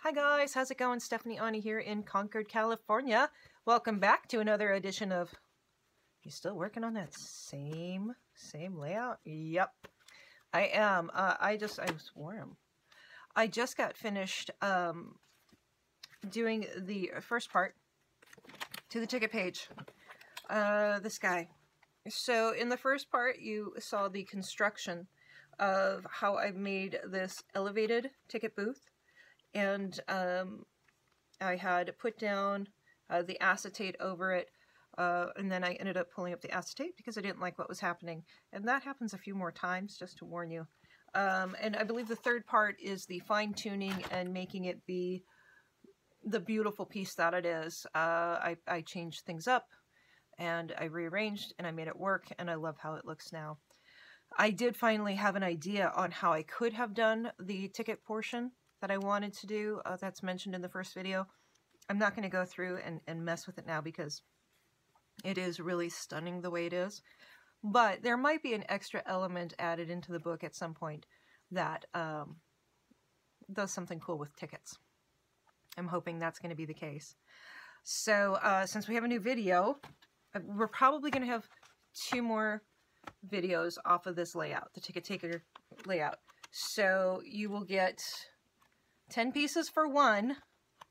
Hi guys, how's it going? Stephanie Aune here in Concord, California. Welcome back to another edition of... You still working on that same layout? Yep, I am. I was warm. I just got finished doing the first part to the ticket page. This guy. So in the first part, you saw the construction of how I've made this elevated ticket booth. And I had put down the acetate over it, and then I ended up pulling up the acetate because I didn't like what was happening. And that happens a few more times, just to warn you. And I believe the third part is the fine-tuning and making it be the beautiful piece that it is. I changed things up, and I rearranged, and I made it work, and I love how it looks now. I did finally have an idea on how I could have done the ticket portion that I wanted to do, that's mentioned in the first video. I'm not going to go through and mess with it now because it is really stunning the way it is. But there might be an extra element added into the book at some point that does something cool with tickets. I'm hoping that's going to be the case. So since we have a new video, we're probably going to have 2 more videos off of this layout, the ticket taker layout. So you will get 10 pieces for one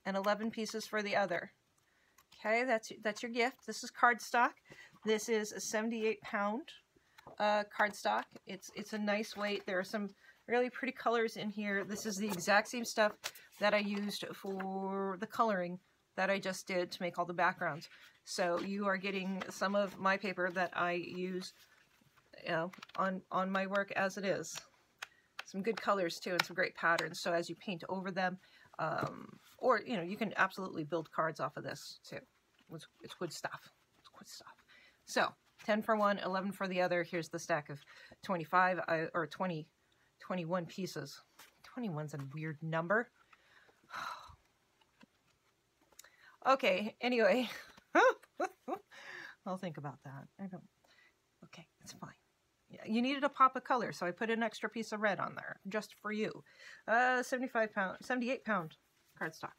and 11 pieces for the other. Okay, that's your gift. This is cardstock. This is a 78-pound cardstock. It's a nice weight. There are some really pretty colors in here. This is the exact same stuff that I used for the coloring that I just did to make all the backgrounds. So you are getting some of my paper that I use, you know, on my work as it is. Some good colors too, and some great patterns. So as you paint over them, or you know, you can absolutely build cards off of this too. It's good stuff. It's good stuff. So 10 for one, 11 for the other. Here's the stack of 25 or 21 pieces. 21's a weird number. Okay. Anyway, I'll think about that. Okay, it's fine. You needed a pop of color, so I put an extra piece of red on there, just for you. 78-pound cardstock.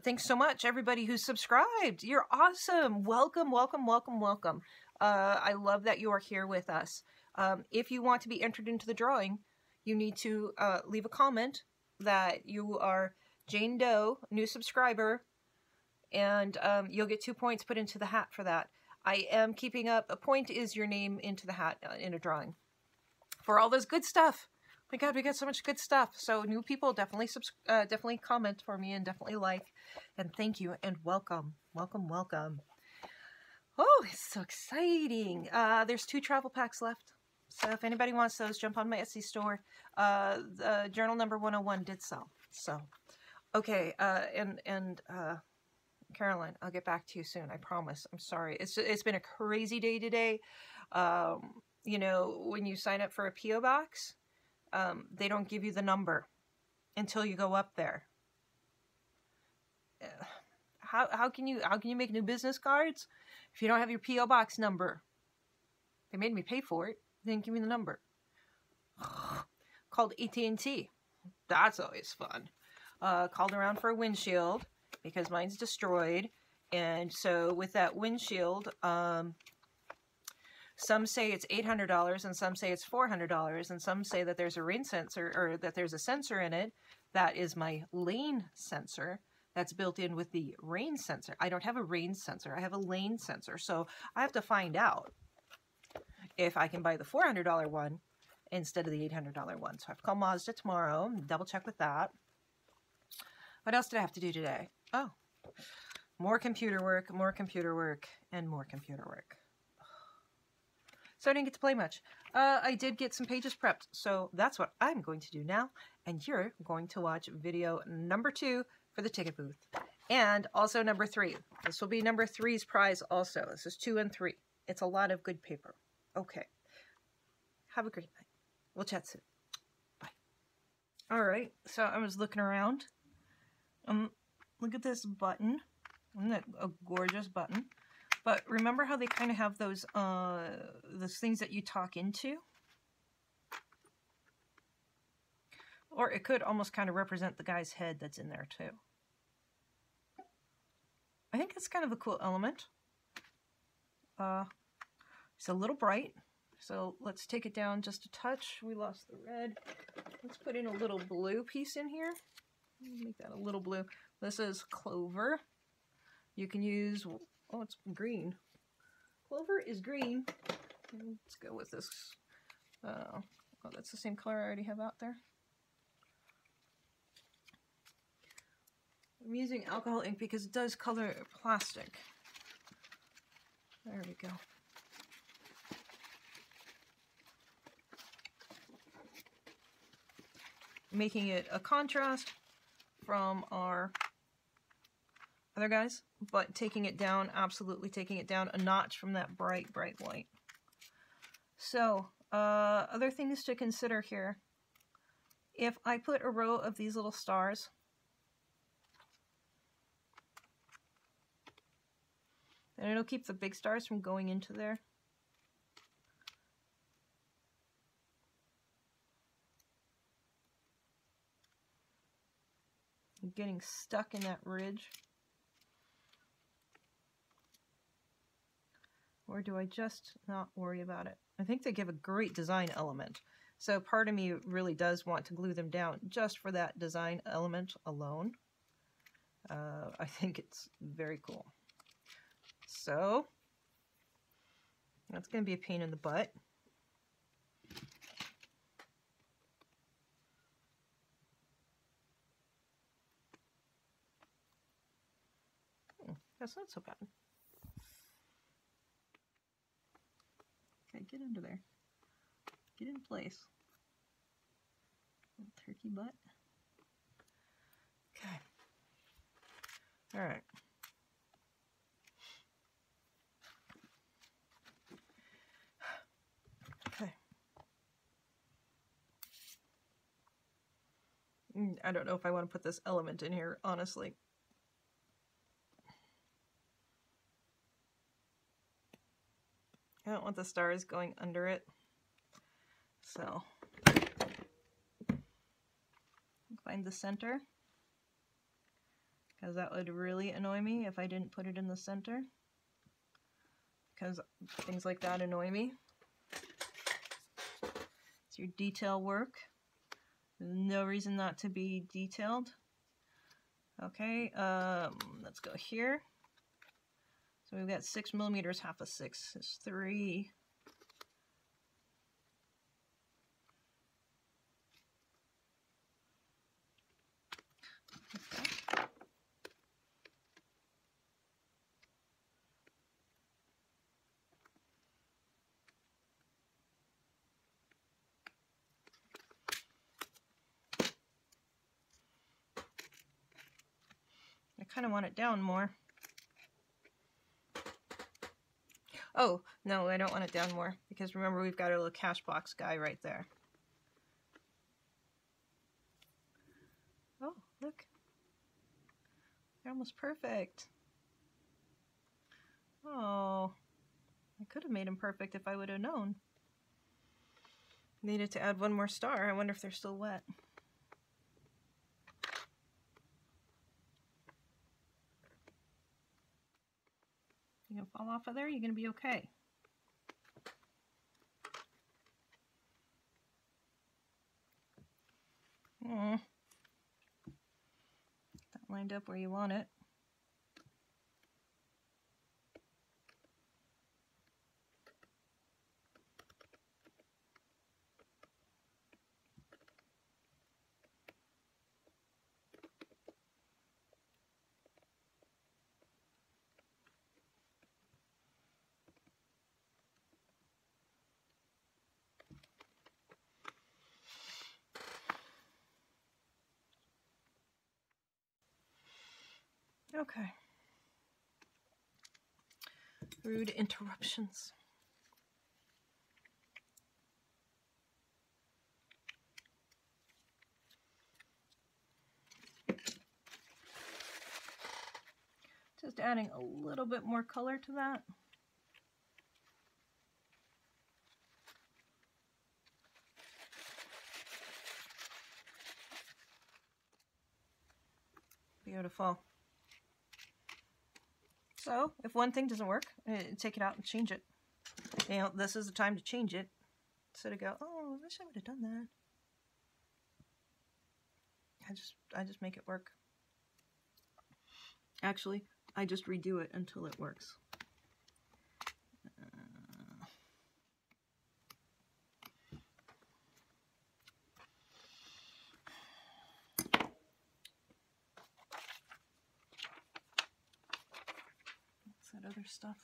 Thanks so much, everybody who's subscribed. You're awesome. Welcome, welcome, welcome, welcome. I love that you are here with us. If you want to be entered into the drawing, you need to leave a comment that you are Jane Doe, new subscriber, and you'll get 2 points put into the hat for that. I am keeping up. A point is your name into the hat in a drawing for all this good stuff. Oh my God, we got so much good stuff. So new people, definitely comment for me and definitely like. And thank you and welcome, welcome, welcome. Oh, it's so exciting. There's 2 travel packs left. So if anybody wants those, jump on my Etsy store. The journal number 101 did sell. So, okay, Caroline, I'll get back to you soon. I promise. I'm sorry. It's been a crazy day today. You know, when you sign up for a P.O. box, they don't give you the number until you go up there. How can you make new business cards if you don't have your P.O. box number? They made me pay for it. They didn't give me the number. Called AT&T. That's always fun. Called around for a windshield, because mine's destroyed. And so with that windshield, some say it's $800 and some say it's $400, and some say that there's a rain sensor, or that there's a sensor in it that is my lane sensor that's built in with the rain sensor. I don't have a rain sensor, I have a lane sensor. So I have to find out if I can buy the $400 one instead of the $800 one. So I have to call Mazda tomorrow and double check with that. What else did I have to do today? Oh, more computer work, and more computer work. So I didn't get to play much. I did get some pages prepped, so that's what I'm going to do now. And you're going to watch video number 2 for the ticket booth. And also number 3. This will be number 3's prize also. This is 2 and 3. It's a lot of good paper. Okay. Have a great night. We'll chat soon. Bye. All right, so I was looking around. Look at this button. Isn't that a gorgeous button? But remember how they kind of have those things that you talk into? Or it could almost kind of represent the guy's head that's in there too. I think it's kind of a cool element. It's a little bright, so let's take it down just a touch. We lost the red. Let's put in a little blue piece in here. Make that a little blue. This is clover. You can use, oh, it's green. Clover is green. Let's go with this. Oh, that's the same color I already have out there. I'm using alcohol ink because it does color plastic. There we go. Making it a contrast from our other guys, but taking it down, absolutely taking it down a notch from that bright, bright white. So, other things to consider here. If I put a row of these little stars, then it'll keep the big stars from going into there. And getting stuck in that ridge. Or do I just not worry about it? I think they give a great design element. So part of me really does want to glue them down just for that design element alone. I think it's very cool. So that's going to be a pain in the butt. That's not so bad. Okay, get under there. Get in place. Turkey butt. Okay. All right. Okay. I don't know if I want to put this element in here, honestly. I don't want the stars going under it. So, find the center, because that would really annoy me if I didn't put it in the center, because things like that annoy me. It's your detail work. There's no reason not to be detailed. Okay, let's go here. So we've got 6 millimeters, half of 6 is 3. Okay. I kind of want it down more. Oh, no, I don't want it down more, because remember we've got our little cash box guy right there. Oh, look. They're almost perfect. Oh, I could have made them perfect if I would have known. Needed to add one more star. I wonder if they're still wet. You gonna fall off of there? You're gonna be okay. That lined up where you want it. Okay. Rude interruptions. Just adding a little bit more color to that. Beautiful. So, if one thing doesn't work, take it out and change it. You know, this is the time to change it. So to go, oh, I wish I would have done that. I just make it work. Actually, I just redo it until it works. What's that other stuff?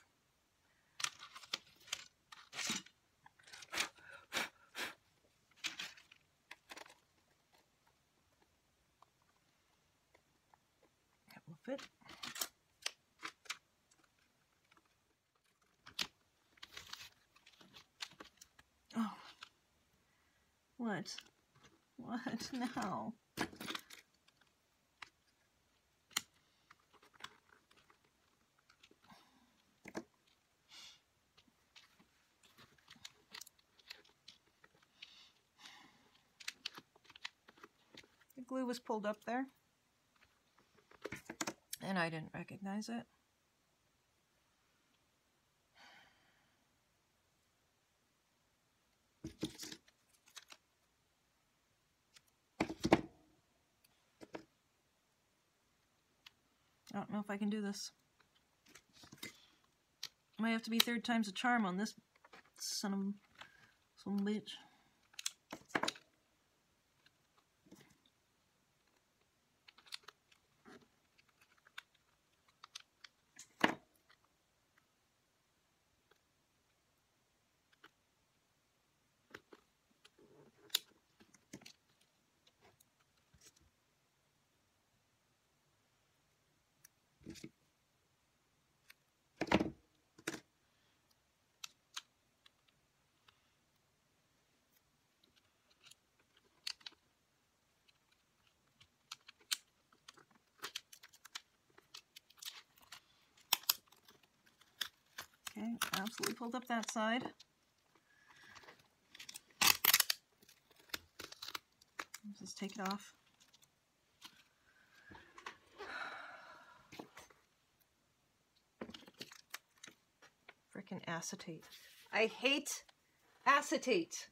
That will fit. Oh. What? What now? The glue was pulled up there, and I didn't recognize it. I don't know if I can do this. Might have to be third time's a charm on this son of some bitch. Okay, absolutely pulled up that side. Let's just take it off. Frickin' acetate. I hate acetate.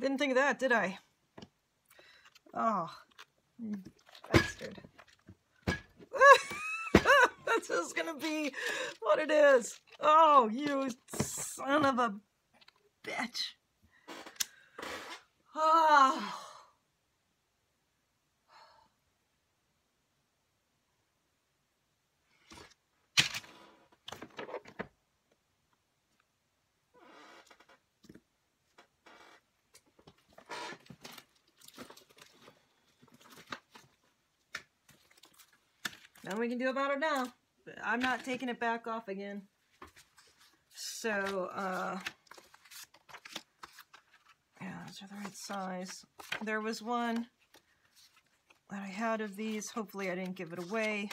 Didn't think of that, did I? Oh, bastard. That's just gonna be what it is. Oh, you son of a bitch. Oh. Nothing we can do about it now. But I'm not taking it back off again. So, yeah, those are the right size. There was one that I had of these. Hopefully I didn't give it away.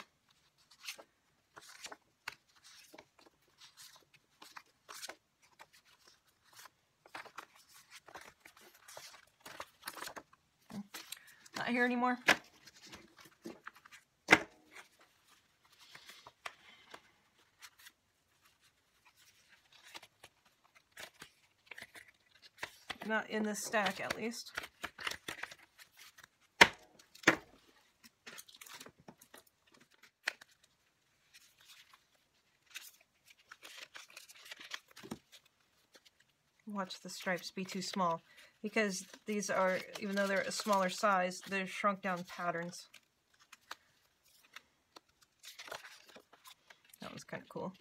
Not here anymore. Not in this stack, at least. Watch the stripes be too small, because these are, even though they're a smaller size, they're shrunk down patterns. That one's kind of cool.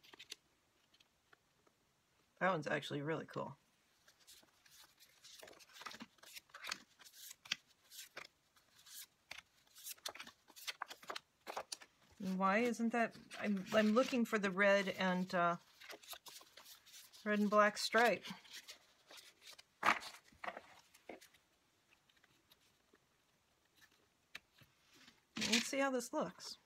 That one's actually really cool. Why isn't that? I'm looking for the red and black stripe. Let's see how this looks.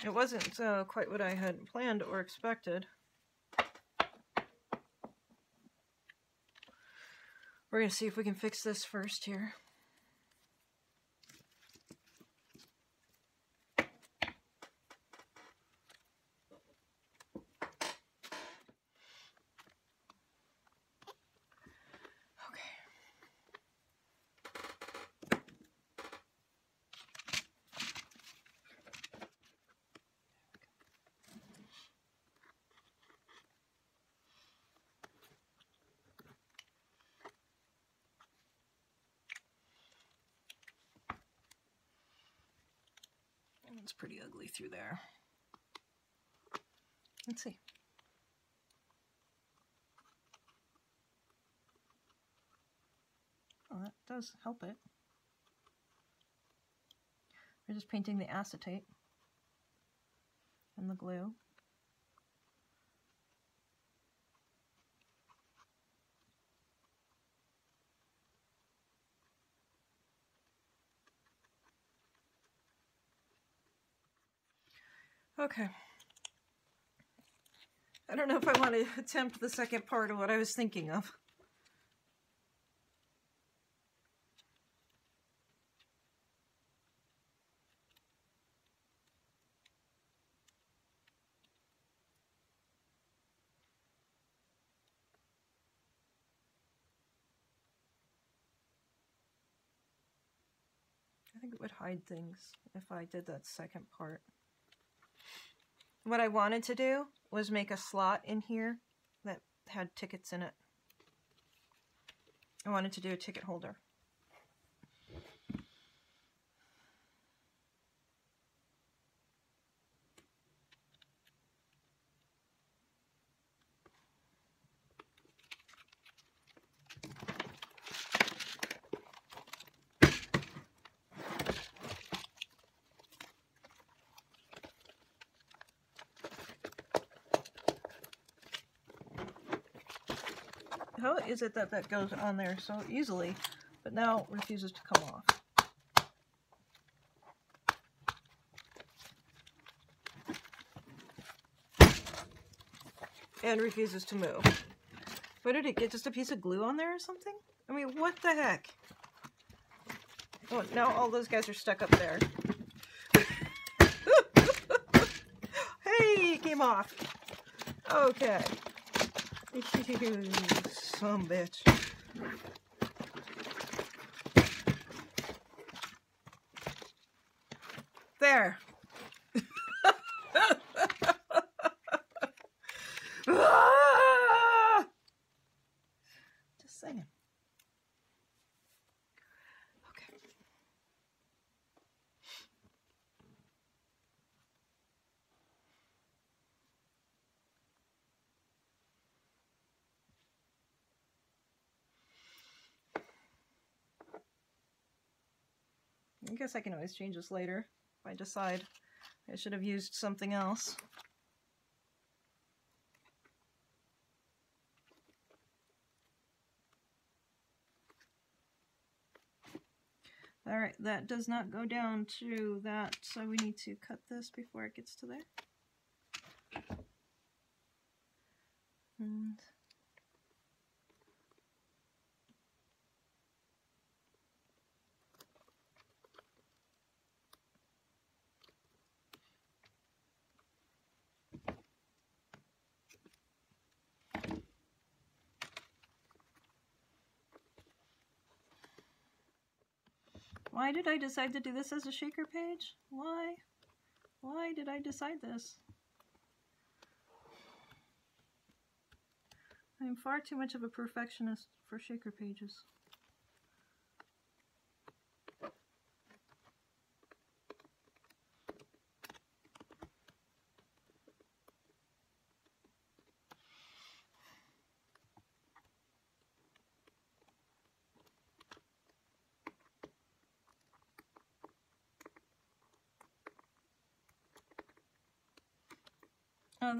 It wasn't quite what I had planned or expected. We're going to see if we can fix this first here. It's pretty ugly through there. Let's see. Oh, that does help it. We're just painting the acetate and the glue. Okay. I don't know if I want to attempt the second part of what I was thinking of. I think it would hide things if I did that second part. What I wanted to do was make a slot in here that had tickets in it. I wanted to do a ticket holder. how is it that that goes on there so easily, but now refuses to come off? And refuses to move. What did it get? Just a piece of glue on there or something? I mean, what the heck? Oh, now all those guys are stuck up there. Hey, it came off. Okay. Some bitch. There. Just saying. Okay. I guess I can always change this later if I decide I should have used something else. Alright, that does not go down to that, so we need to cut this before it gets to there. And why did I decide to do this as a shaker page? Why? Why did I decide this? I am far too much of a perfectionist for shaker pages.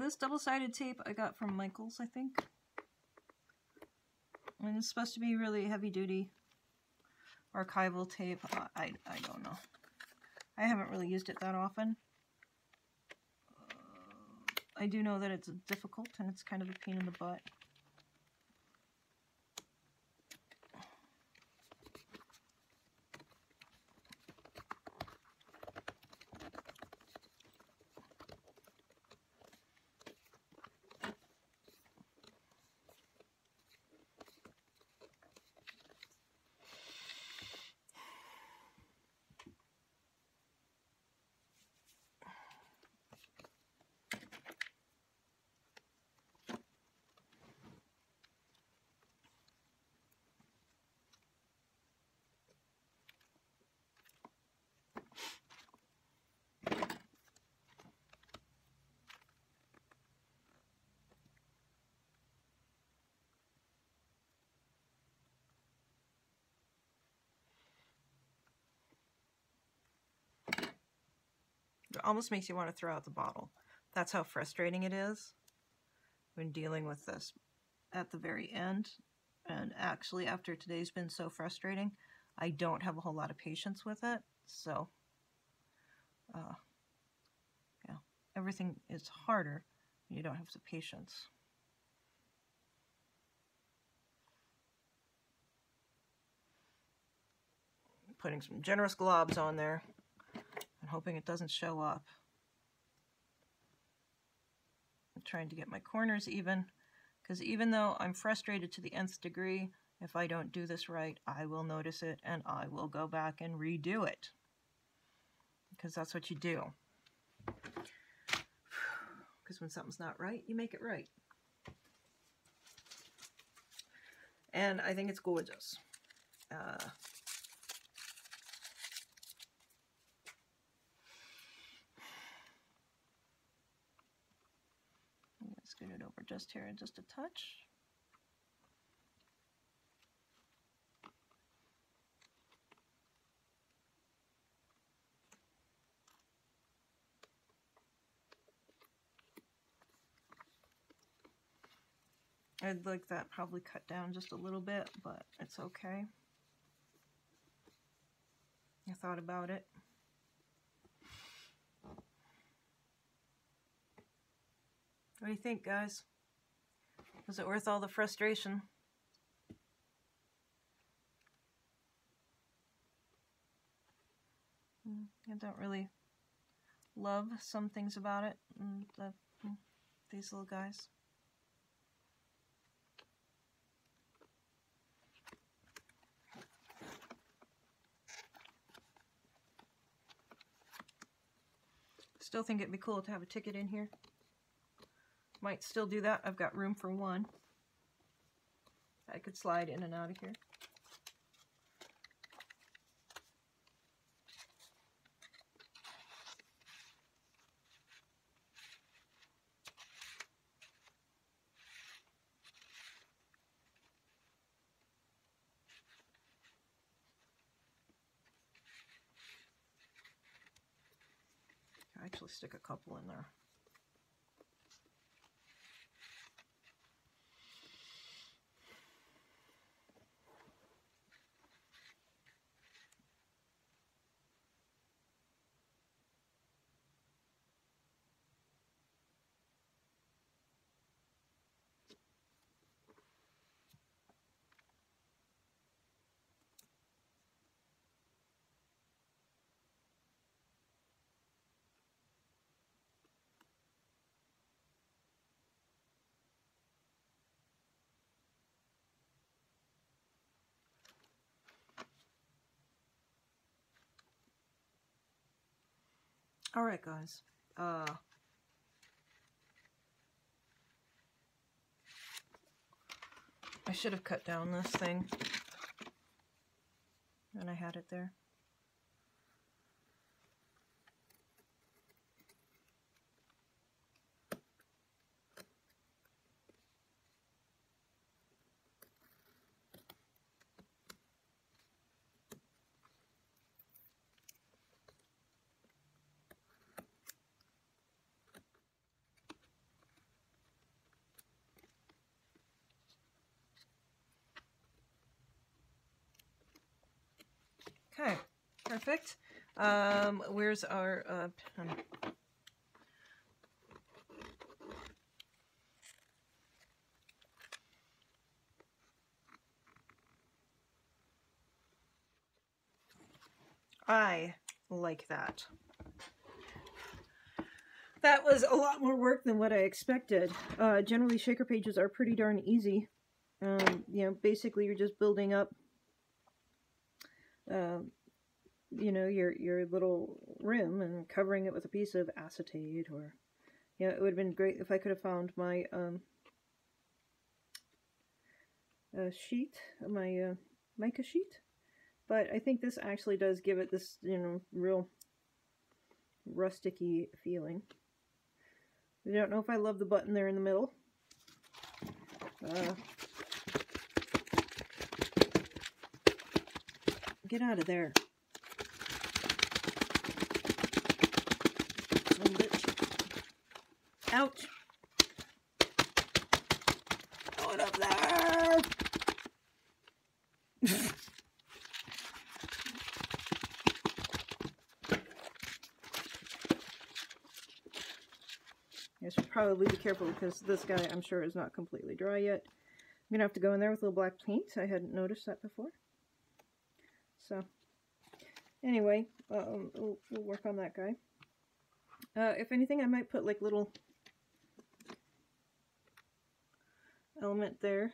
This double-sided tape I got from Michaels, I think. And it's supposed to be really heavy-duty archival tape. I don't know. I haven't really used it that often. I do know that it's difficult and it's kind of a pain in the butt. It almost makes you want to throw out the bottle. That's how frustrating it is when dealing with this at the very end. And actually, after today's been so frustrating, I don't have a whole lot of patience with it. So, yeah, everything is harder when you don't have the patience. Putting some generous globs on there and hoping it doesn't show up. I'm trying to get my corners even, because even though I'm frustrated to the nth degree, if I don't do this right, I will notice it and I will go back and redo it. Because that's what you do. Because when something's not right, you make it right. And I think it's gorgeous. Scoot it over just here and just a touch. I'd like that probably cut down just a little bit, but it's okay. I thought about it. What do you think, guys? Was it worth all the frustration? I don't really love some things about it. These little guys. Still think it'd be cool to have a ticket in here. Might still do that. I've got room for one. I could slide in and out of here. I'll actually stick a couple in there. All right, guys. I should have cut down this thing, and I had it there. Okay, perfect. Where's our pen? I like that. That was a lot more work than what I expected. Generally, shaker pages are pretty darn easy. You know, basically you're just building up you know, your little rim and covering it with a piece of acetate, or, you know, it would have been great if I could have found my sheet, my mica sheet, but I think this actually does give it this, you know, real rusticy feeling. I don't know if I love the button there in the middle. Get out of there. Ouch. Throw it up there. I should probably be careful because this guy, I'm sure, is not completely dry yet. I'm going to have to go in there with a little black paint. I hadn't noticed that before. So, anyway, we'll work on that guy. If anything, I might put like little element there.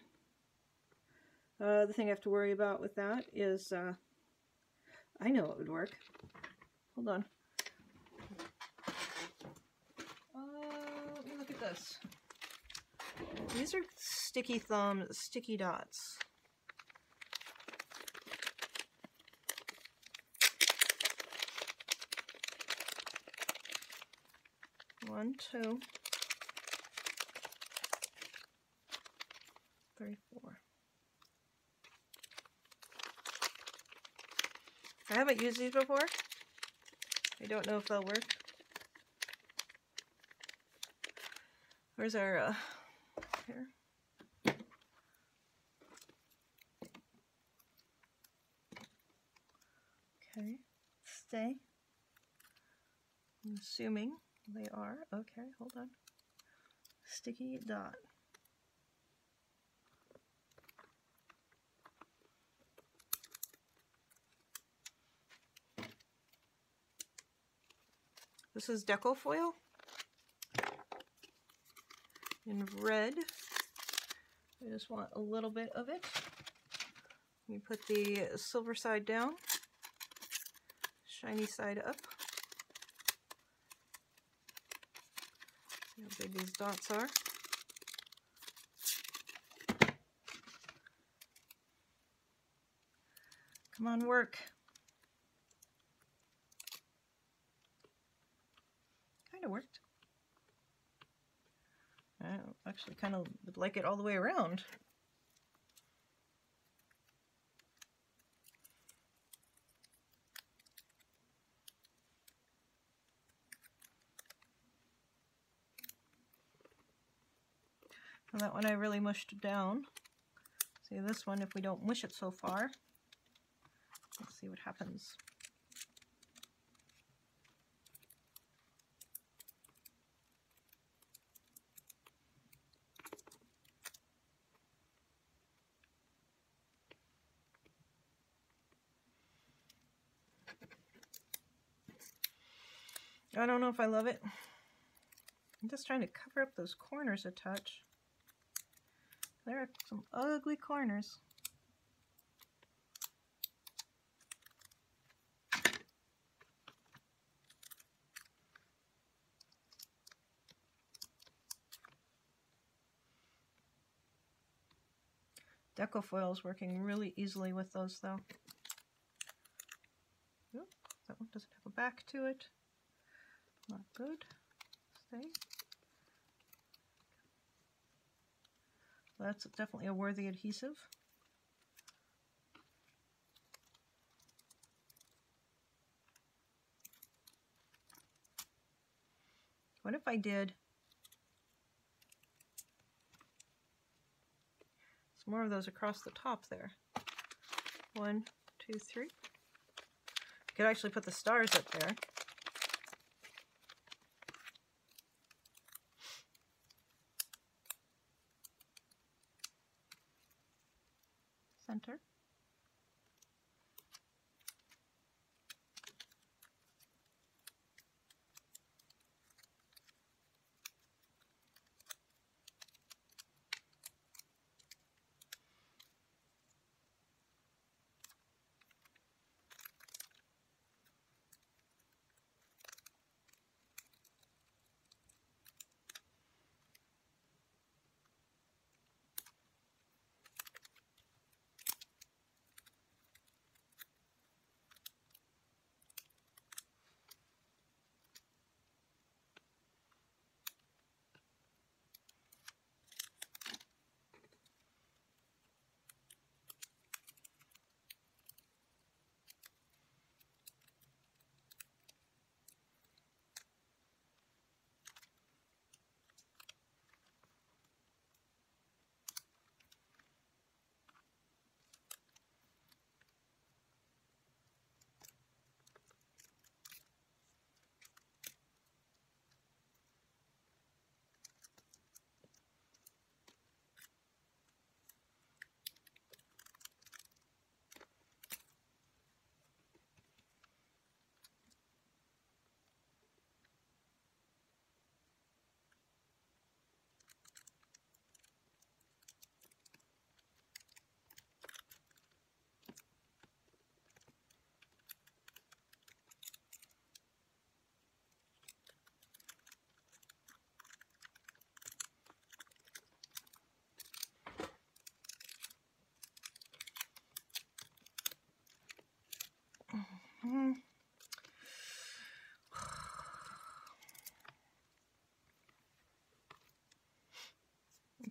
The thing I have to worry about with that is, I know it would work. Hold on. Let me look at this. These are sticky dots. One, two, 3, 4. I haven't used these before. I don't know if they'll work. Where's our here? Okay, stay. I'm assuming they are. Okay, hold on. Sticky dot. This is deco foil in red. I just want a little bit of it. Let me put the silver side down, shiny side up. See how big these dots are. Come on, work. Kind of worked. I actually kind of would like it all the way around. And that one I really mushed down. See, this one, if we don't mush it so far, let's see what happens. I don't know if I love it. I'm just trying to cover up those corners a touch. There are some ugly corners. Deco foil is working really easily with those though. Oop, that one doesn't have a back to it. Not good. Stay. That's definitely a worthy adhesive. What if I did some more of those across the top there? 1, 2, 3. I could actually put the stars up there. Center.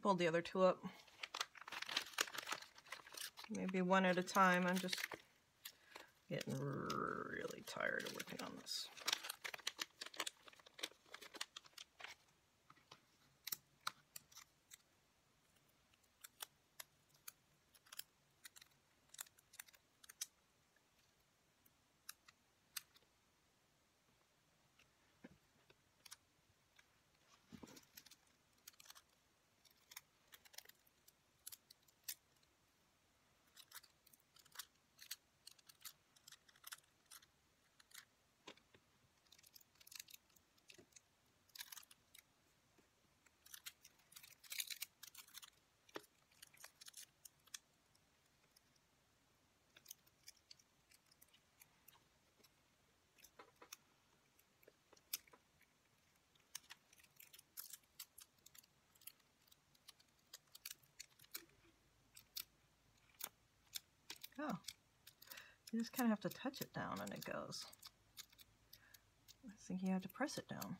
Pull the other two up. Maybe one at a time. I'm just getting really tired of working on this. Oh, you just kind of have to touch it down and it goes. I think you have to press it down.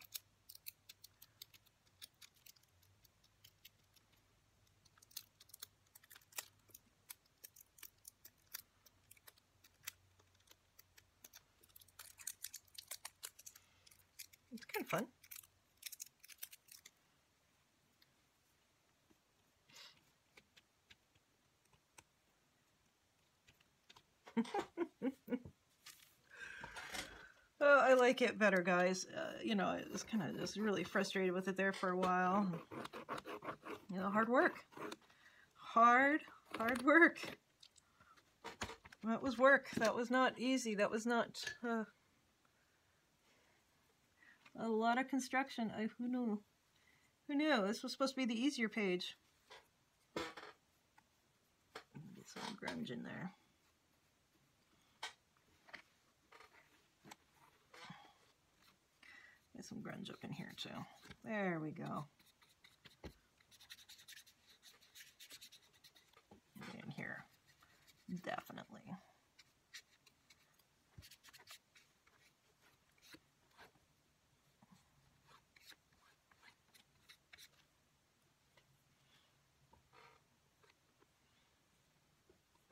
It's kind of fun. I like it better, guys. You know, I was kind of just really frustrated with it there for a while. You know, hard work. Hard work. That was work. That was not easy. That was not a lot of construction. Who knew? Who knew? This was supposed to be the easier page. Get some grunge in there. Get some grunge up in here too. There we go. In here, definitely.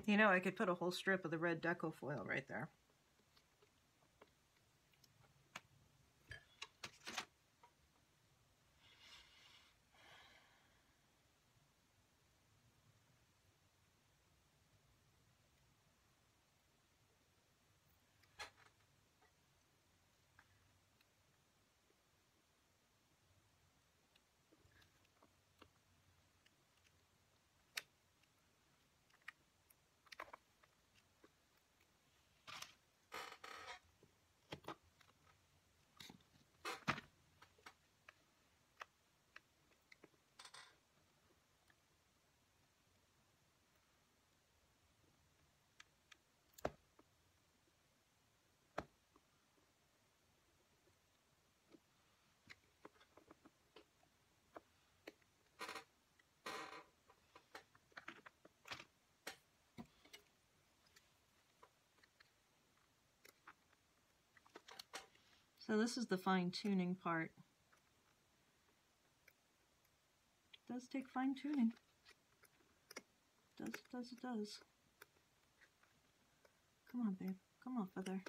You know, I could put a whole strip of the red deco foil right there. So this is the fine-tuning part. It does take fine-tuning. It does. Come on, babe. Come on, feather.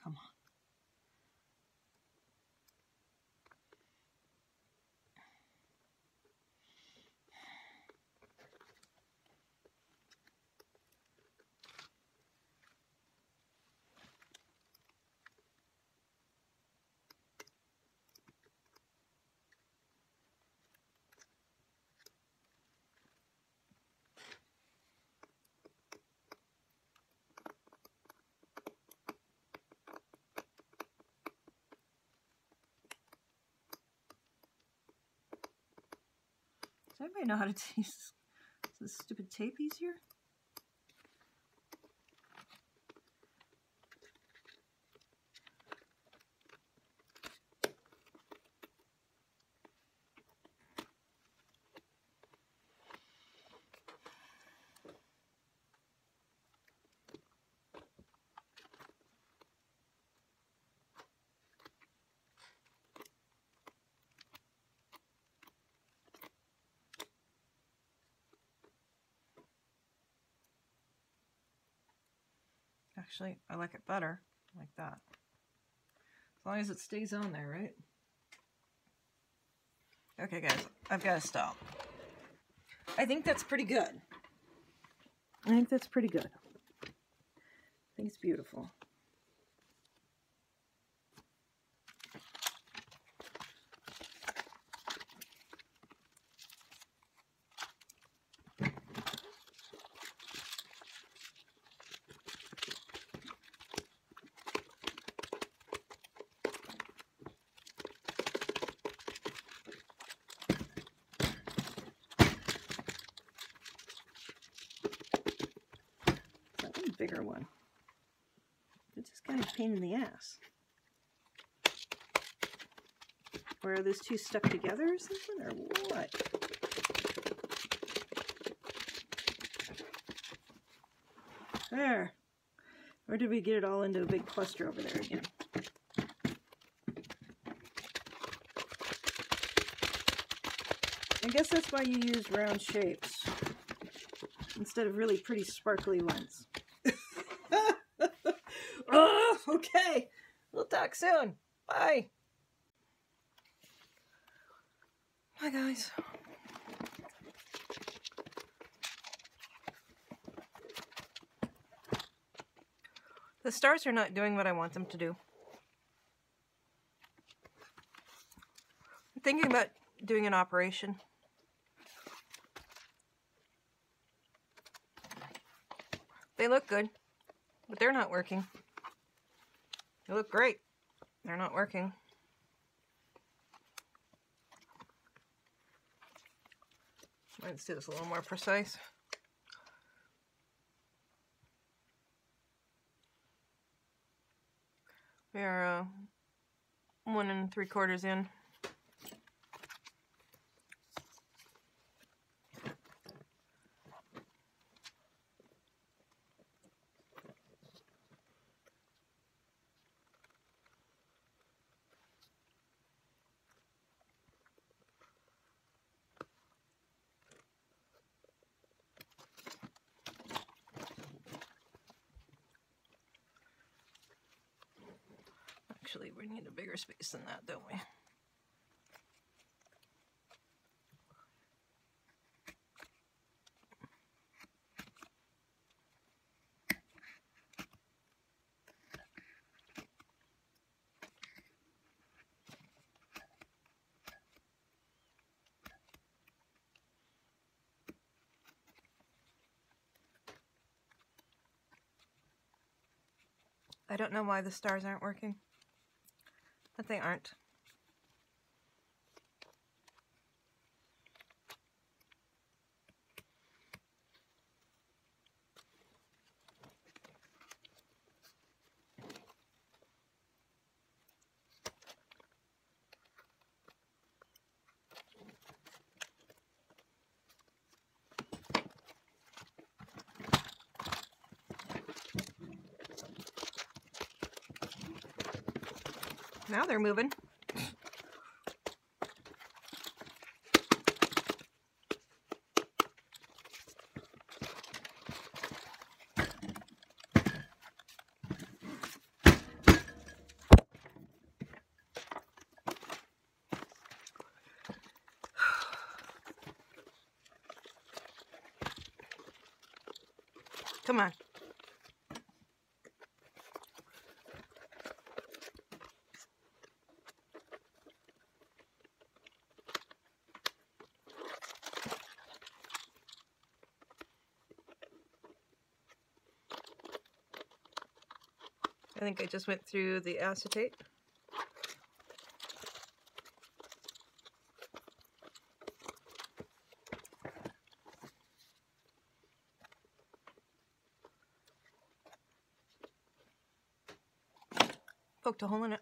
Come on. Does anybody know how to use this stupid tape easier? Actually, I like it better like that. As long as it stays on there, right? Okay, guys, I've got to stop. I think that's pretty good. I think that's pretty good. I think it's beautiful. Bigger one. It's just kind of a pain in the ass. Or are those two stuck together or something, or what? There. Or did we get it all into a big cluster over there again? I guess that's why you used round shapes instead of really pretty sparkly ones. Oh, okay. We'll talk soon. Bye. Bye, guys. The stars are not doing what I want them to do. I'm thinking about doing an operation. They look good, but they're not working. They look great. They're not working. Let's do this a little more precise. We are 1 3/4 in. Actually, we need a bigger space than that, don't we? I don't know why the stars aren't working. But they aren't. Now they're moving. Come on. I think I just went through the acetate. Poked a hole in it.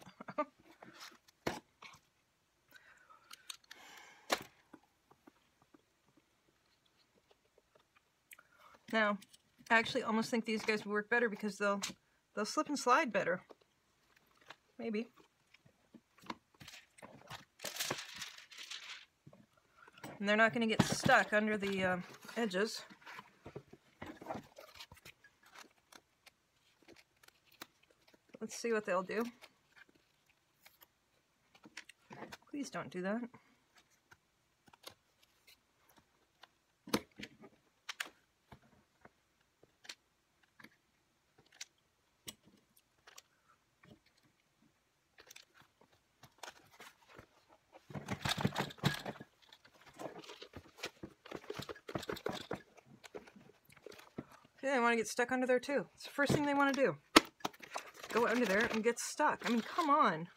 Now, I actually almost think these guys would work better because they'll slip and slide better. Maybe. And they're not going to get stuck under the edges. Let's see what they'll do. Please don't do that. Okay, they want to get stuck under there too. It's the first thing they want to do. Go under there and get stuck. I mean, come on.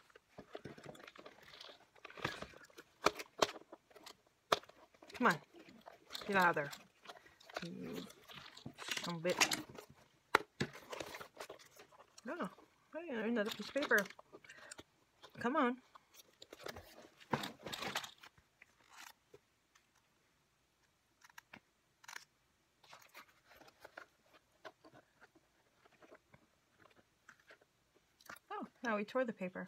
Come on. Get out of there. Some bit. Oh, hey, another piece of paper. Come on. Oh, now we tore the paper.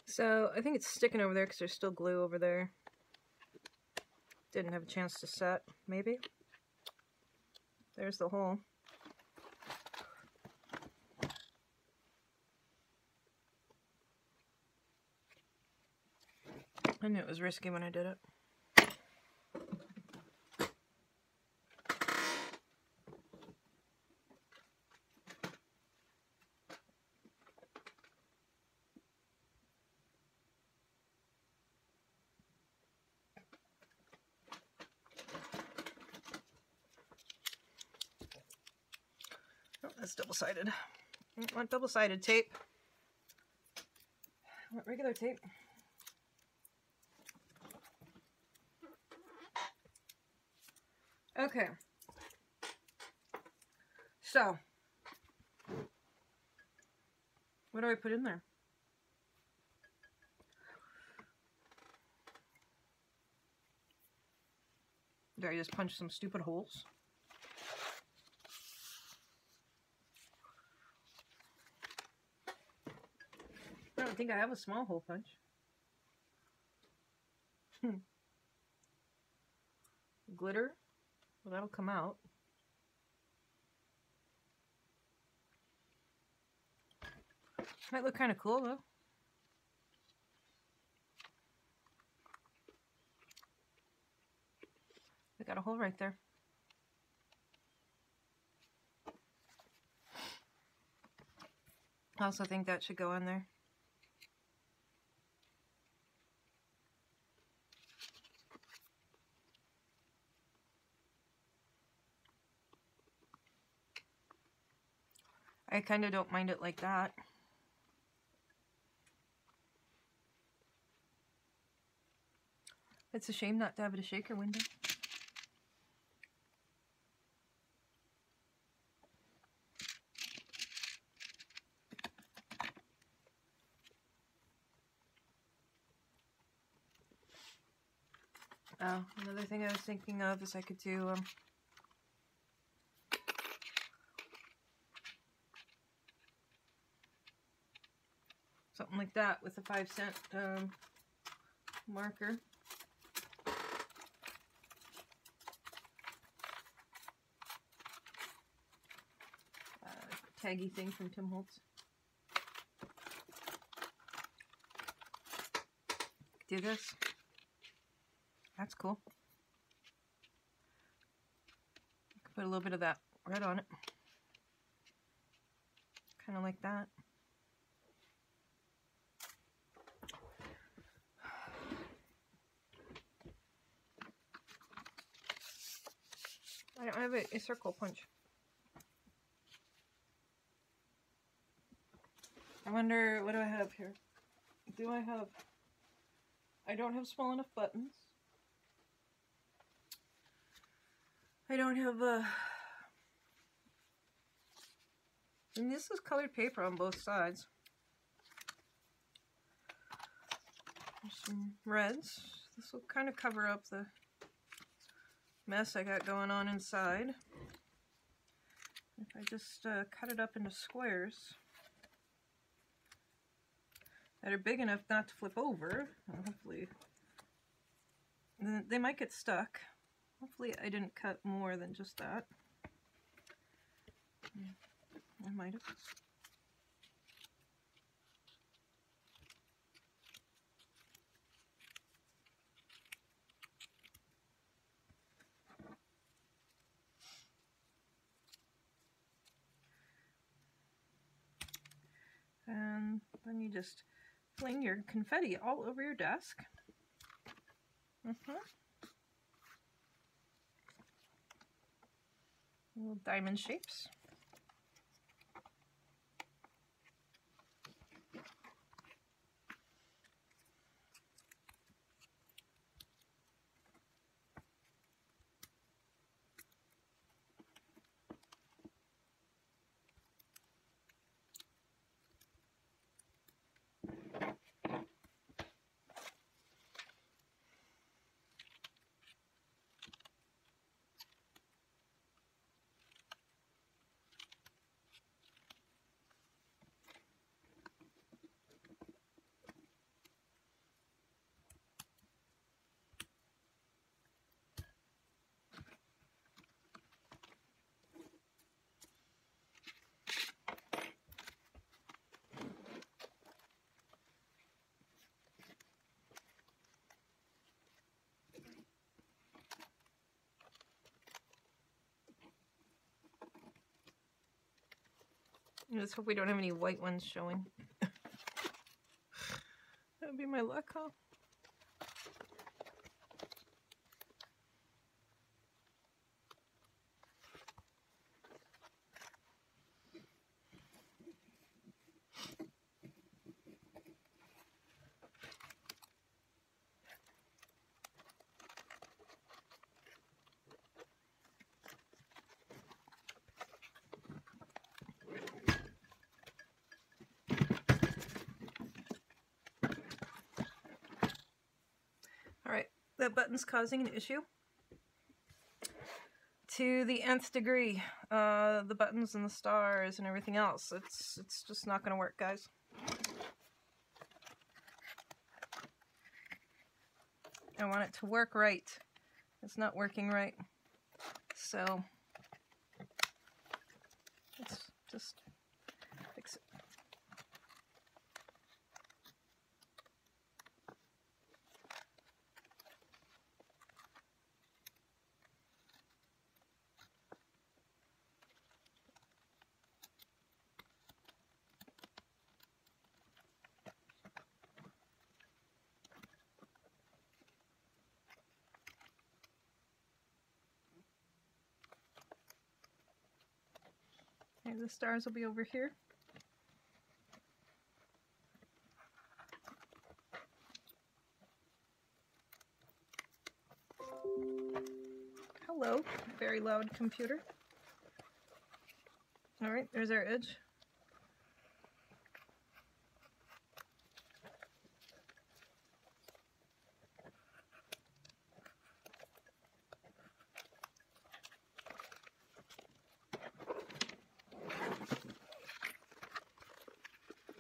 So I think it's sticking over there because there's still glue over there. Didn't have a chance to set, maybe. There's the hole. I knew it was risky when I did it. Oh, that's double-sided. I don't want double-sided tape. I want regular tape. Okay. So, what do I put in there? Do I just punch some stupid holes? I don't think I have a small hole punch. Glitter? Well, that'll come out. Might look kind of cool, though. I got a hole right there. I also think that should go in there. I kind of don't mind it like that. It's a shame not to have it a shaker window. Oh, another thing I was thinking of is I could do something like that with a 5-cent marker. Taggy thing from Tim Holtz. Do this. That's cool. Put a little bit of that red on it. Kind of like that. I don't have a circle punch. I wonder, what do I have here? Do I have... I don't have small enough buttons. I don't have and this is colored paper on both sides. There's some reds. This will kind of cover up the mess I got going on inside. If I just cut it up into squares that are big enough not to flip over, hopefully they might get stuck. Hopefully I didn't cut more than just that. I might have. And then you just fling your confetti all over your desk. Little diamond shapes. Let's hope we don't have any white ones showing. That would be my luck, huh? Alright, that button's causing an issue. To the nth degree. The buttons and the stars and everything else. It's just not going to work, guys. I want it to work right. It's not working right. So, let's just fix it. Okay, the stars will be over here. Hello, very loud computer. Alright, there's our edge.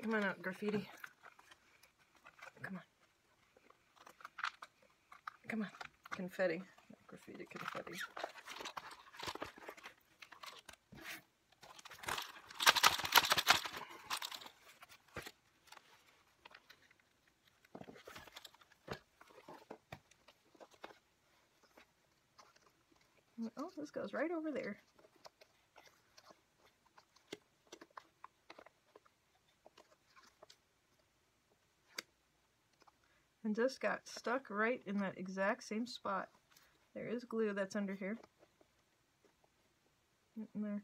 Come on out, graffiti. Come on. Come on. Confetti. Graffiti, confetti. Oh, this goes right over there. And just got stuck right in that exact same spot. There is glue that's under here. In there.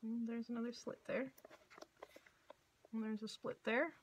And there's another slit there. And there's a split there.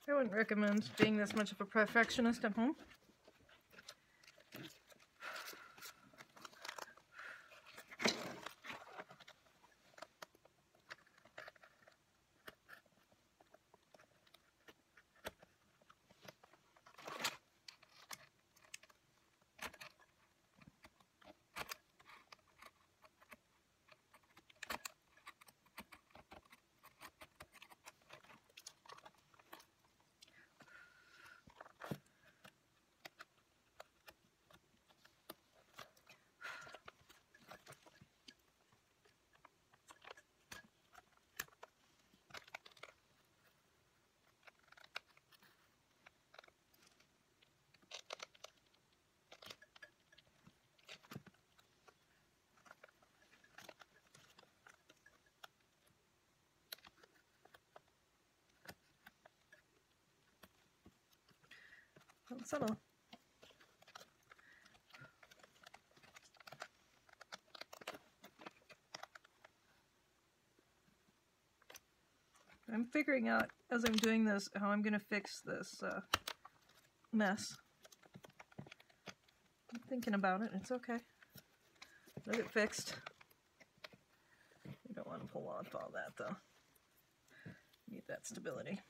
I wouldn't recommend being this much of a perfectionist at home. Subtle. I'm figuring out as I'm doing this how I'm going to fix this mess. I'm thinking about it. It's okay. It'll get fixed. You don't want to pull off all that though. Need that stability.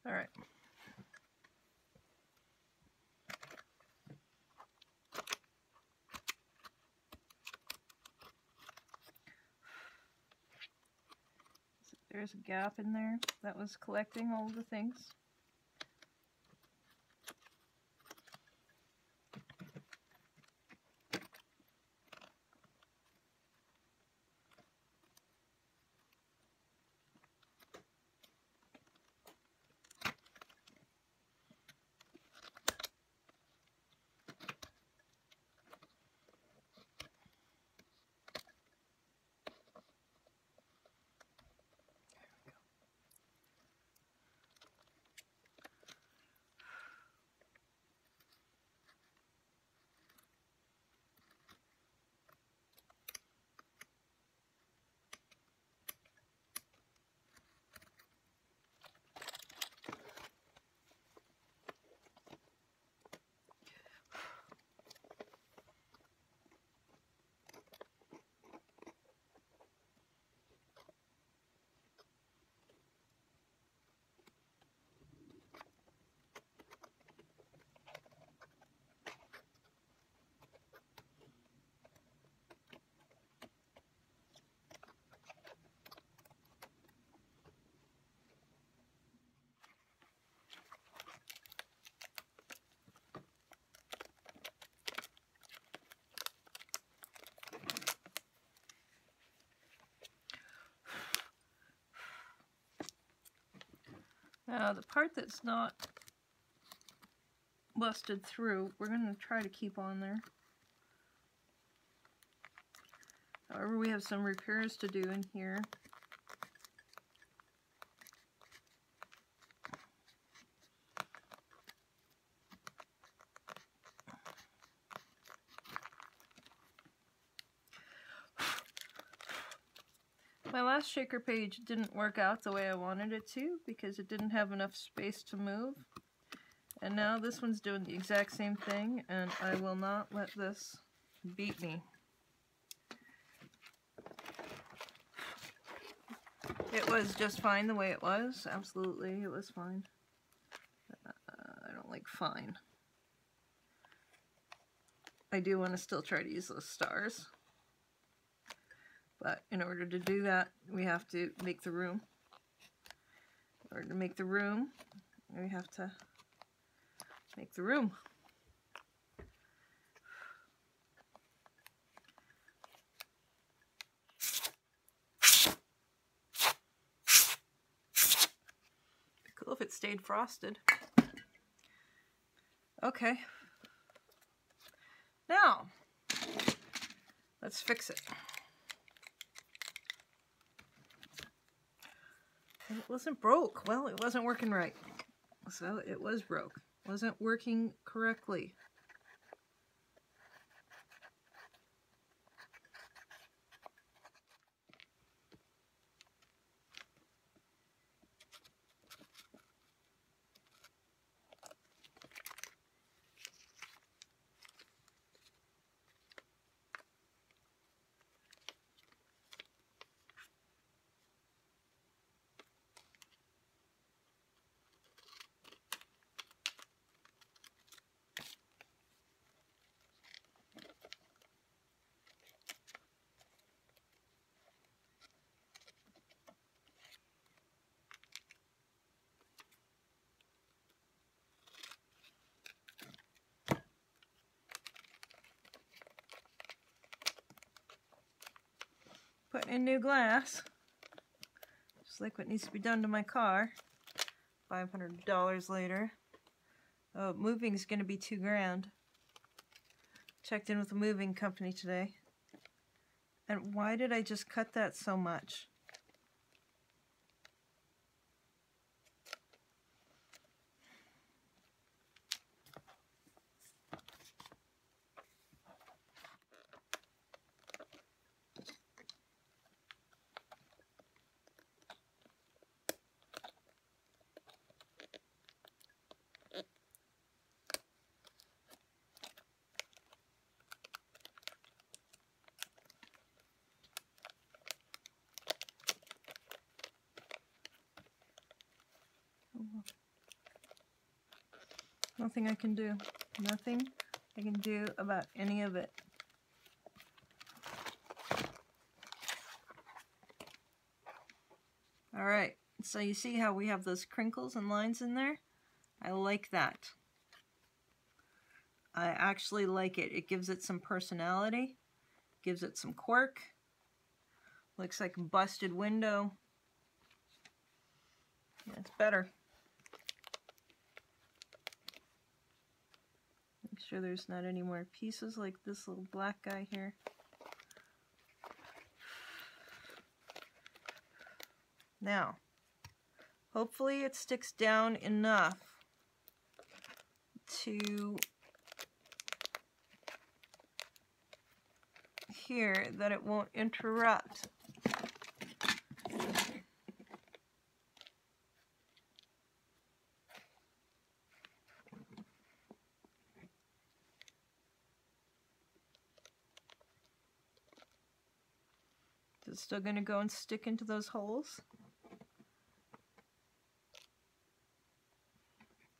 All right. So there's a gap in there that was collecting all the things. Now the part that's not busted through, we're going to try to keep on there. However, we have some repairs to do in here. My last shaker page didn't work out the way I wanted it to because it didn't have enough space to move. And now this one's doing the exact same thing, and I will not let this beat me. It was just fine the way it was. Absolutely, it was fine. I don't like fine. I do want to still try to use those stars. But in order to do that, we have to make the room. In order to make the room, we have to make the room. Cool if it stayed frosted. Okay. Now, let's fix it. It wasn't broke. Well, it wasn't working right. So it was broke. It wasn't working correctly. Put in new glass, just like what needs to be done to my car. $500 later. Oh, moving is going to be $2,000. Checked in with the moving company today. And why did I just cut that so much? Nothing I can do. Nothing I can do about any of it. Alright, so you see how we have those crinkles and lines in there? I like that. I actually like it. It gives it some personality, gives it some quirk. Looks like a busted window. Yeah, it's better. Make sure there's not any more pieces like this little black guy here. Now, hopefully it sticks down enough to here that it won't interrupt. Is it still going to go and stick into those holes?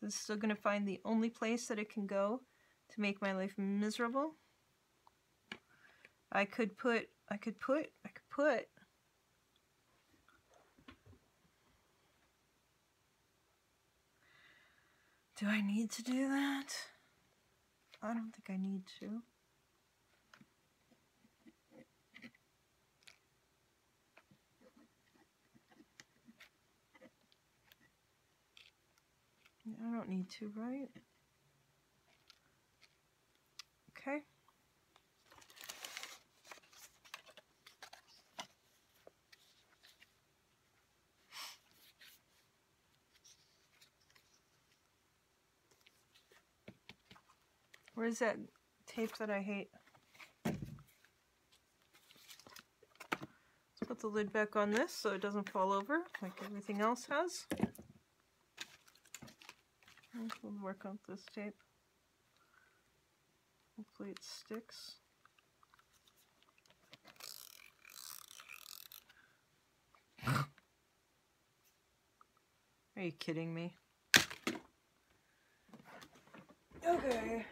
Is it still going to find the only place that it can go to make my life miserable? I could put. Do I need to do that? I don't think I need to. I don't need to, right? Okay. Where's that tape that I hate? Let's put the lid back on this so it doesn't fall over like everything else has. We'll work on this tape. Hopefully it sticks. Are you kidding me? Okay.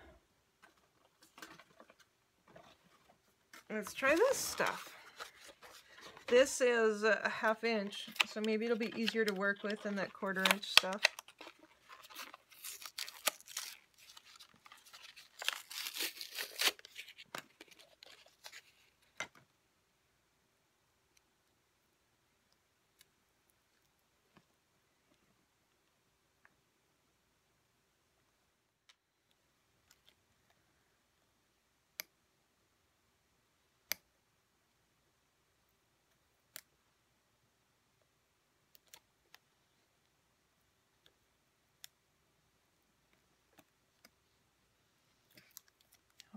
Let's try this stuff. This is a 1/2 inch, so maybe it'll be easier to work with than that 1/4 inch stuff.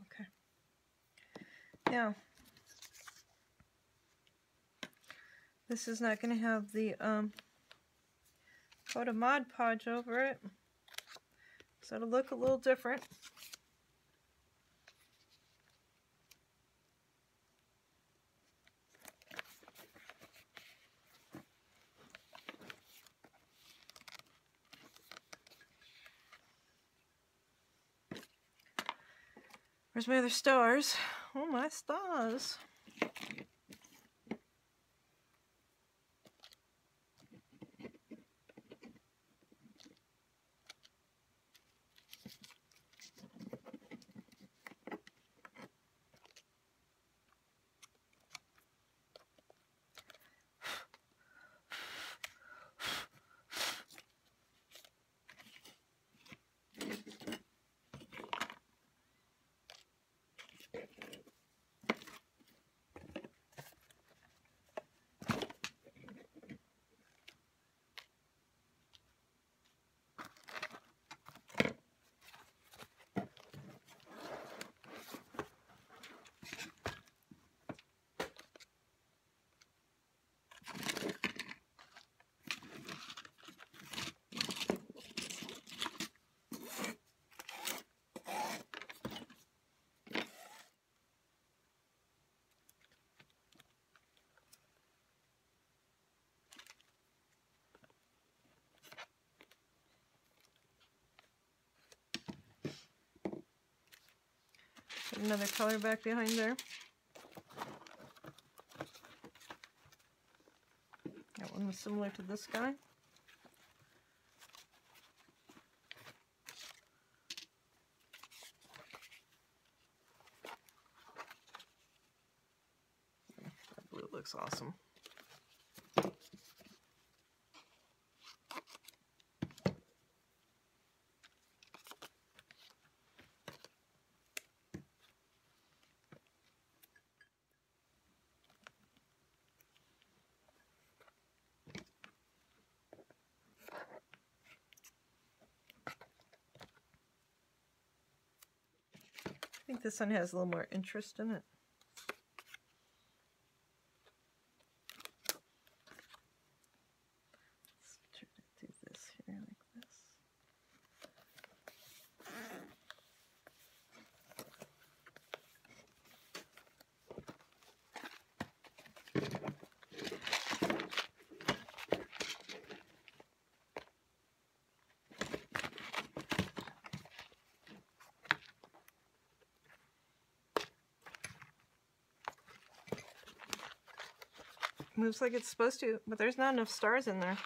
Okay. Now, this is not going to have the coat of Mod Podge over it, so it'll look a little different. Where's my other stars? Oh, my stars. Put another color back behind there. That one was similar to this guy. That blue looks awesome. I think this one has a little more interest in it. Let's try to do this here like this. Moves like it's supposed to, but there's not enough stars in there.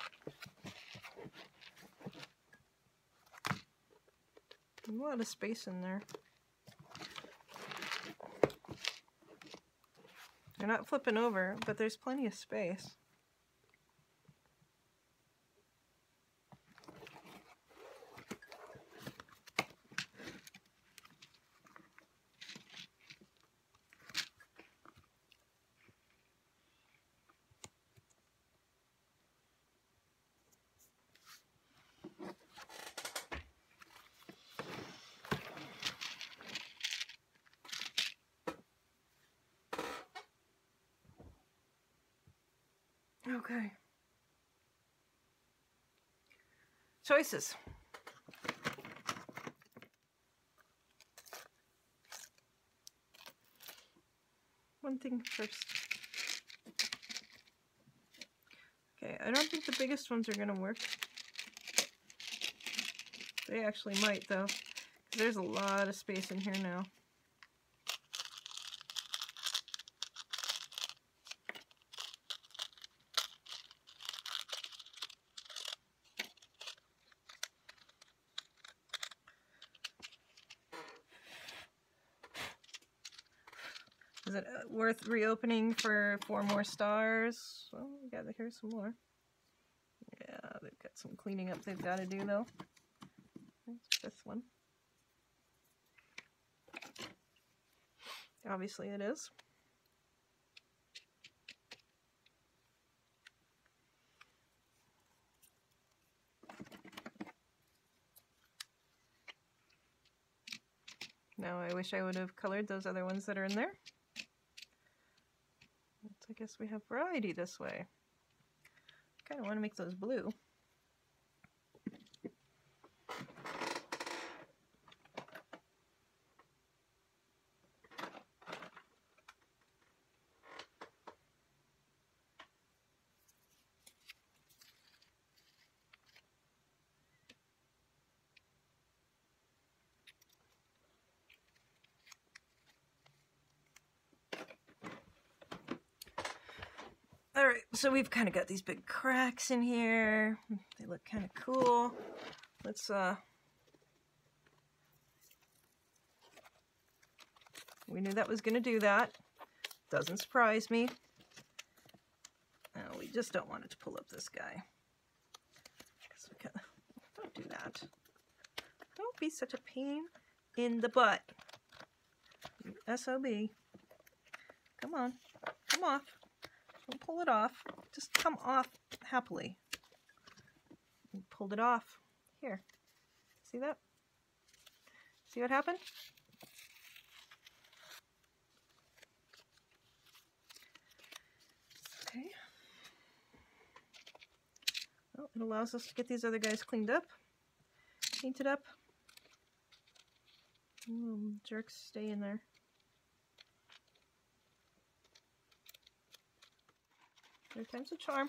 There's a lot of space in there. They're not flipping over, but there's plenty of space. Okay. Choices. One thing first. Okay, I don't think the biggest ones are going to work. They actually might, though. There's a lot of space in here now. Is it worth reopening for 4 more stars? Well, we got here's some more. Yeah, they've got some cleaning up they've got to do, though. There's 5th one. Obviously it is. Now I wish I would have colored those other ones that are in there. I guess we have variety this way. Kind of want to make those blue. Alright, so we've kind of got these big cracks in here. They look kind of cool. Let's, we knew that was going to do that. Doesn't surprise me. We just don't want it to pull up this guy. Don't do that. Don't be such a pain in the butt. You SOB. Come on. Come off. Don't pull it off. Just come off happily. You pulled it off. Here. See that? See what happened? Okay. Well, it allows us to get these other guys cleaned up. Painted up. Jerks stay in there. Third time's a charm.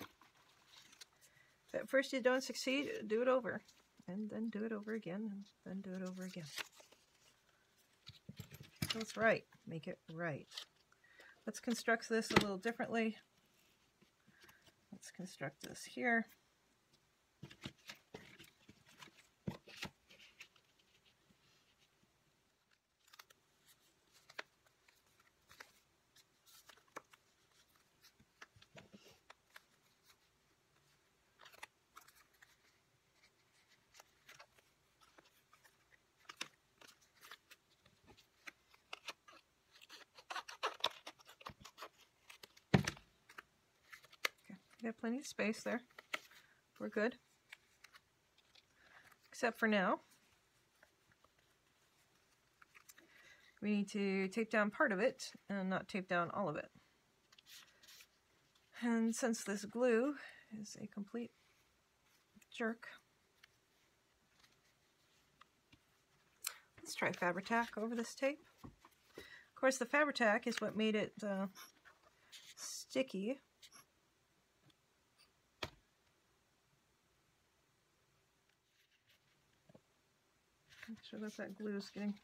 If at first you don't succeed, do it over. And then do it over again, and then do it over again. So it's right. Make it right. Let's construct this a little differently. Let's construct this here. We have plenty of space there. We're good. Except for now. We need to tape down part of it and not tape down all of it. And since this glue is a complete jerk, let's try Fabri-Tac over this tape. Of course, the Fabri-Tac is what made it sticky. Make sure that glue is getting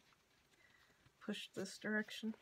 pushed this direction.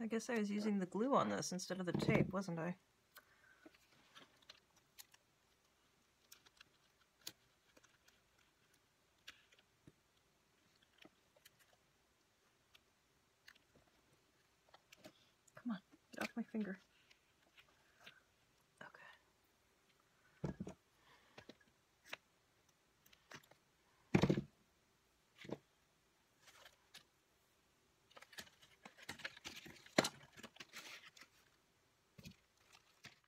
I guess I was using the glue on this instead of the tape, wasn't I? Come on, get off my finger.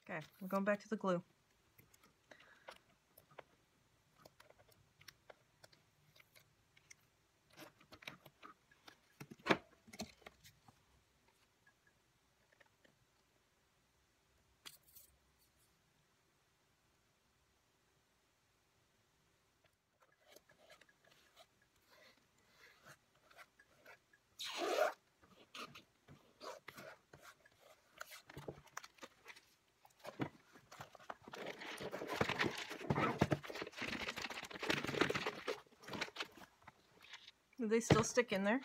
Okay, I'm going back to the glue. Do they still stick in there?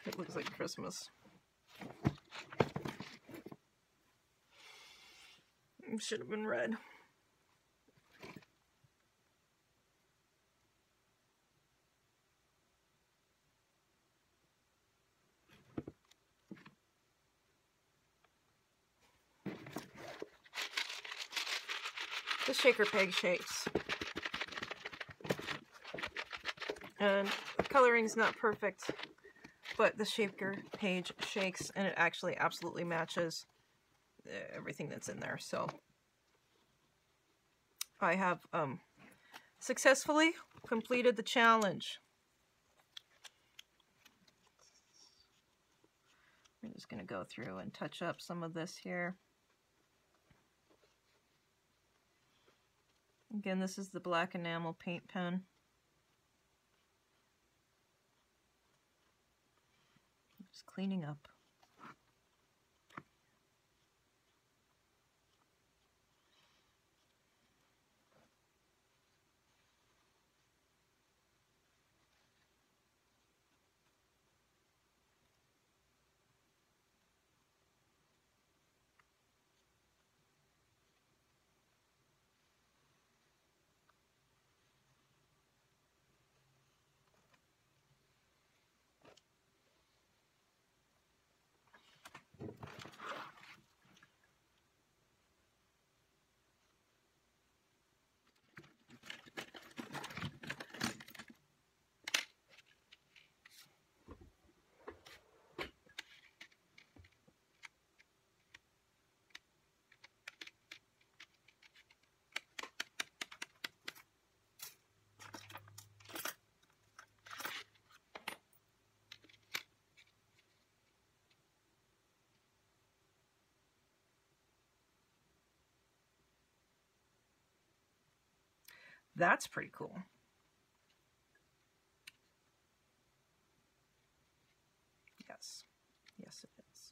It looks like Christmas. It should have been red. The shaker peg shakes. And the coloring's not perfect, but the shaker page shakes and it actually absolutely matches everything that's in there. So I have successfully completed the challenge. I'm just going to go through and touch up some of this here. Again, this is the black enamel paint pen. Just cleaning up. That's pretty cool. Yes. Yes, it is.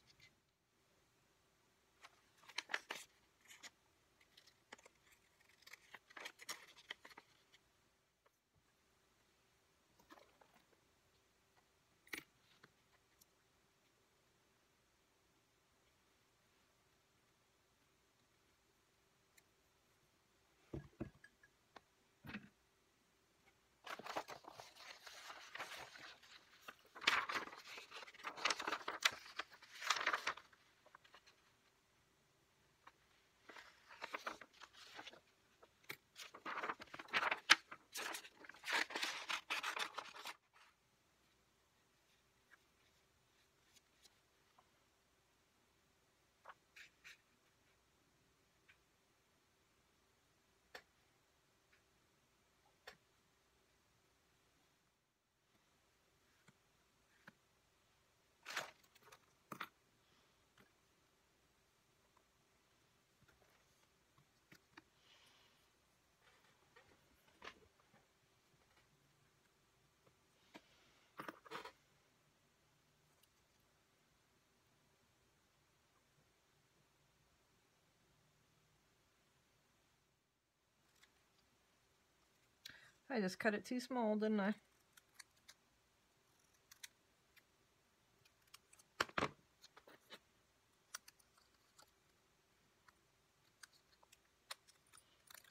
I just cut it too small, didn't I?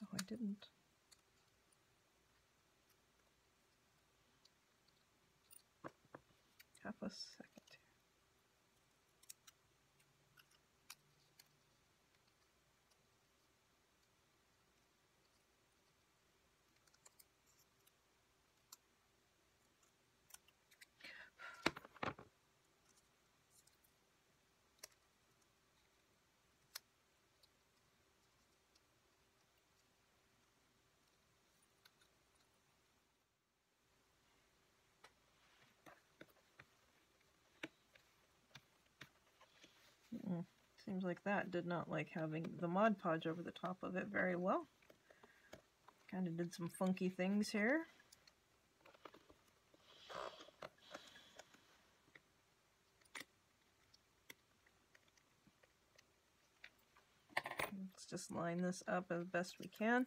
Oh, I didn't. Half a second. Seems like that did not like having the Mod Podge over the top of it very well. Kind of did some funky things here. Let's just line this up as best we can.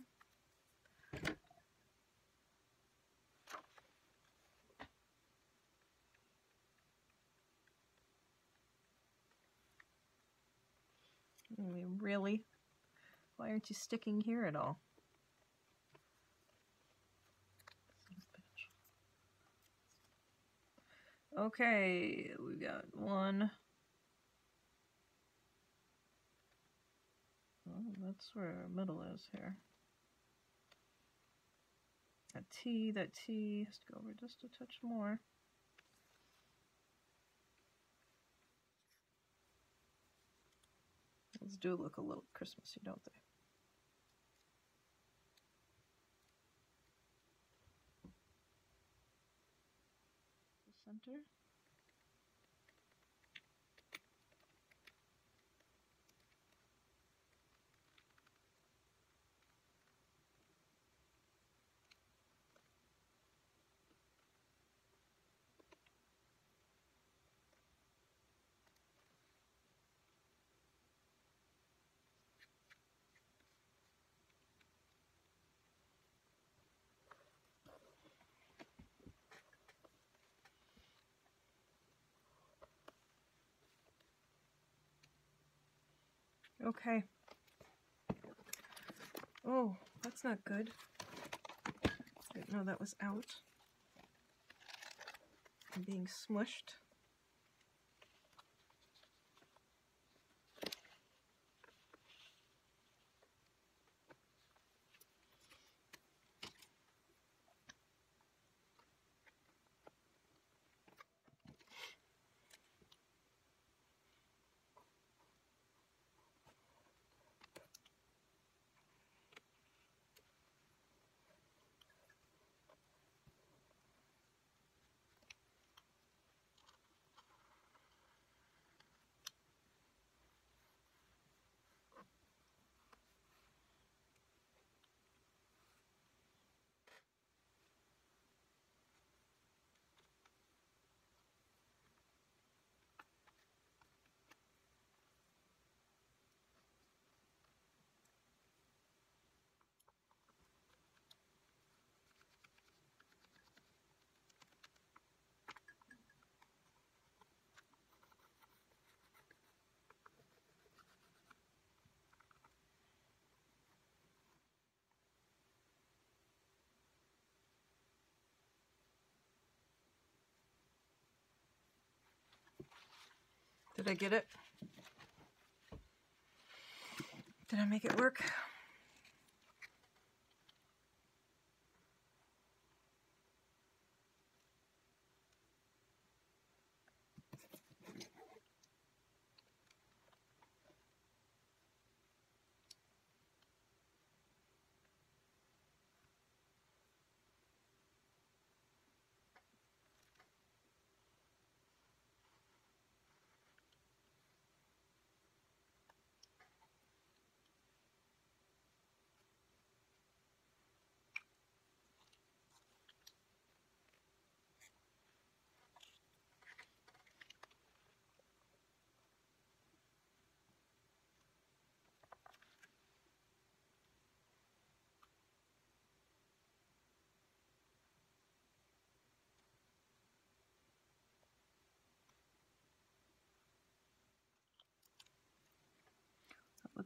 I mean, really? Why aren't you sticking here at all? Okay, we got one. Oh, that's where our middle is here. That T has to go over just a touch more. Those do look a little Christmassy, don't they? Center. Okay. Oh, that's not good. Didn't know that was out. I'm being smushed. Did I get it? Did I make it work?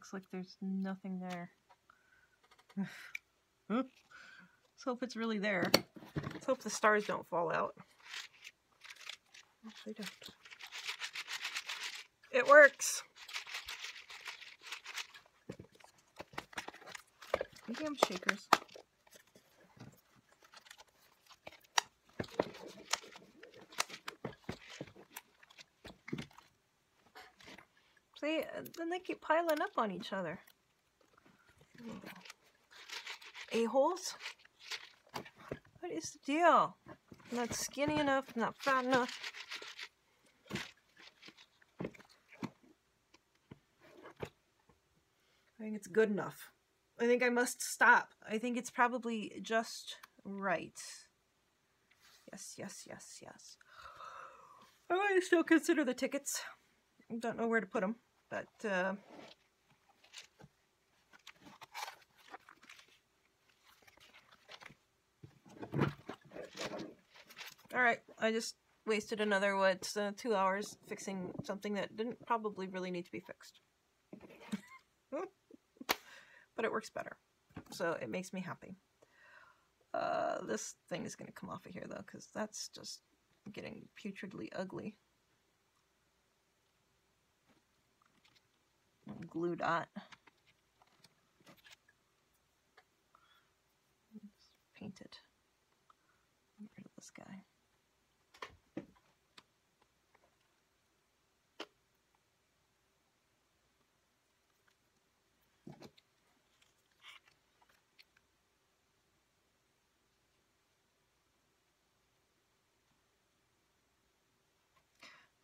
looks like there's nothing there. Let's hope it's really there. Let's hope the stars don't fall out. Actually don't. It works! Damn shakers. See, then they keep piling up on each other. A-holes? What is the deal? I'm not skinny enough, I'm not fat enough. I think it's good enough. I think I must stop. I think it's probably just right. Yes, yes, yes, yes. I might still consider the tickets. I don't know where to put them, but alright, I just wasted another, 2 hours fixing something that didn't probably really need to be fixed. But it works better, so it makes me happy. This thing is going to come off of here, though, because that's just getting putridly ugly. Glue dot. Let's paint it. Get rid of this guy.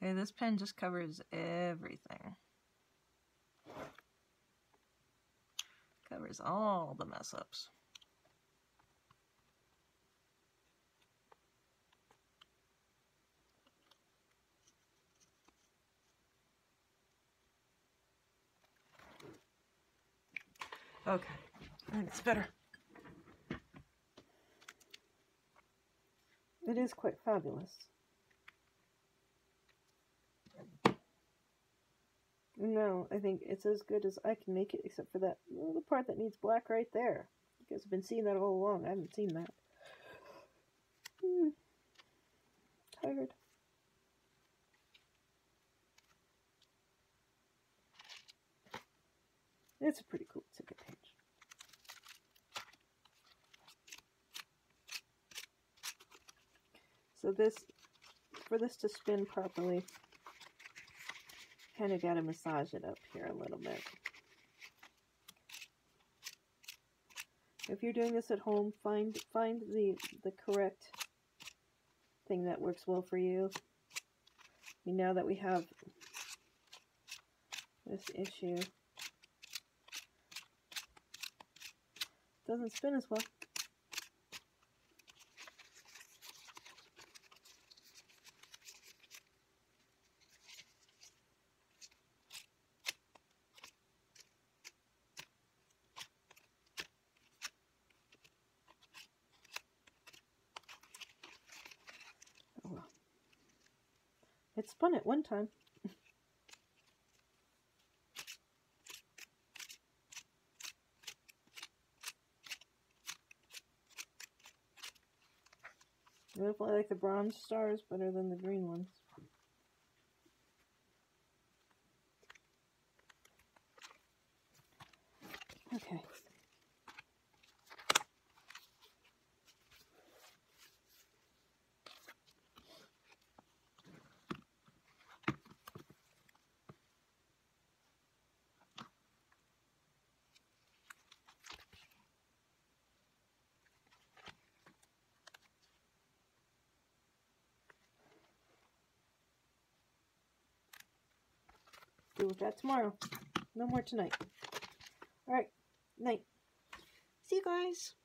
Okay, this pen just covers everything. Covers all the mess ups. Okay, I think it's better. It is quite fabulous. No, I think it's as good as I can make it, except for that little part that needs black right there. You guys have been seeing that all along. I haven't seen that. Tired. It's a pretty cool ticket page. So this, for this to spin properly, kind of got to massage it up here a little bit. If you're doing this at home, find the correct thing that works well for you. I mean, now that we have this issue, it doesn't spin as well. It spun at one time. I definitely like the bronze stars better than the green ones. Okay. Deal with that tomorrow. No more tonight. Alright. Night. See you guys.